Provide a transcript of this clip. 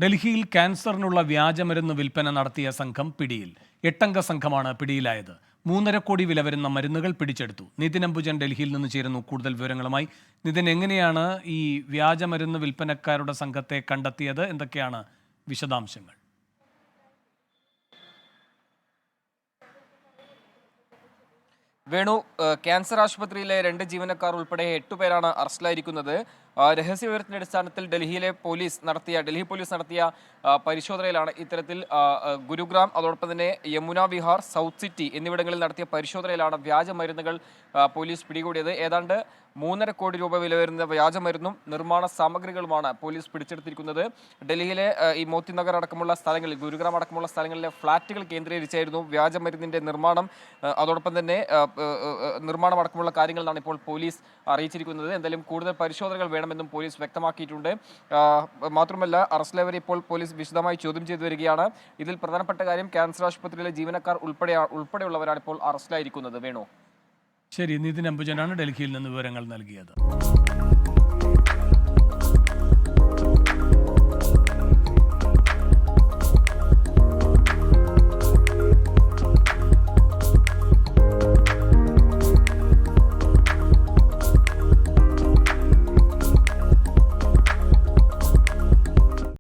ഡൽഹിയിൽ ക്യാൻസറിനുള്ള വ്യാജമരുന്ന് വിൽപ്പന നടത്തിയ സംഘം പിടിയിൽ. 8 അംഗ സംഘമാണ് പിടിയിലായത്. 3.5 കോടി വില വരുന്ന മരുന്നുകൾ പിടിച്ചെടുത്തു. നിതിൻ അംബുജൻ ഡൽഹിയിൽ നിന്ന് ചേരുന്നു കൂടുതൽ വിവരങ്ങളുമായി. നിതിൻ, എങ്ങനെയാണ് ഈ വ്യാജമരുന്ന് വിൽപ്പനക്കാരുടെ സംഘത്തെ കണ്ടെത്തിയത്? എന്തൊക്കെയാണ് വിശദാംശങ്ങൾ? വേണു, ക്യാൻസർ ആശുപത്രിയിലെ 2 ജീവനക്കാർ ഉൾപ്പെടെ 8 പേരാണ് അറസ്റ്റിലായിരിക്കുന്നത്. രഹസ്യവിവരത്തിന്റെ അടിസ്ഥാനത്തിൽ ഡൽഹി പോലീസ് നടത്തിയ പരിശോധനയിലാണ് ഇത്തരത്തിൽ ഗുരുഗ്രാം, അതോടൊപ്പം തന്നെ യമുന വിഹാർ, സൗത്ത് സിറ്റി എന്നിവിടങ്ങളിൽ നടത്തിയ പരിശോധനയിലാണ് വ്യാജമരുന്നുകൾ പോലീസ് പിടികൂടിയത്. ഏതാണ്ട് 3.5 കോടി രൂപ വില വരുന്ന വ്യാജമരുന്നും നിർമ്മാണ സാമഗ്രികളുമാണ് പോലീസ് പിടിച്ചെടുത്തിരിക്കുന്നത്. ഡൽഹിയിലെ ഈ മോത്തി നഗർ അടക്കമുള്ള സ്ഥലങ്ങളിൽ, ഗുരുഗ്രാം അടക്കമുള്ള സ്ഥലങ്ങളിലെ ഫ്ളാറ്റുകൾ കേന്ദ്രീകരിച്ചായിരുന്നു വ്യാജമരുന്നിന്റെ നിർമ്മാണം, അതോടൊപ്പം തന്നെ നിർമ്മാണം അടക്കമുള്ള കാര്യങ്ങളാണ് ഇപ്പോൾ പോലീസ് അറിയിച്ചിരിക്കുന്നത്. എന്തായാലും കൂടുതൽ പരിശോധനകൾ വേണമെന്നും പോലീസ് വ്യക്തമാക്കിയിട്ടുണ്ട്. മാത്രമല്ല, അറസ്റ്റിലായവരെ ഇപ്പോൾ പോലീസ് വിശദമായി ചോദ്യം ചെയ്തു വരികയാണ്. ഇതിൽ പ്രധാനപ്പെട്ട കാര്യം, ക്യാൻസർ ആശുപത്രിയിലെ ജീവനക്കാർ ഉൾപ്പെടെയുള്ളവരാണ് ഇപ്പോൾ അറസ്റ്റിലായിരിക്കുന്നത്. വേണു, ശരി, നിതിൻ അംബുജനാണ് ഡൽഹിയിൽ നിന്ന് വിവരങ്ങൾ നൽകിയത്.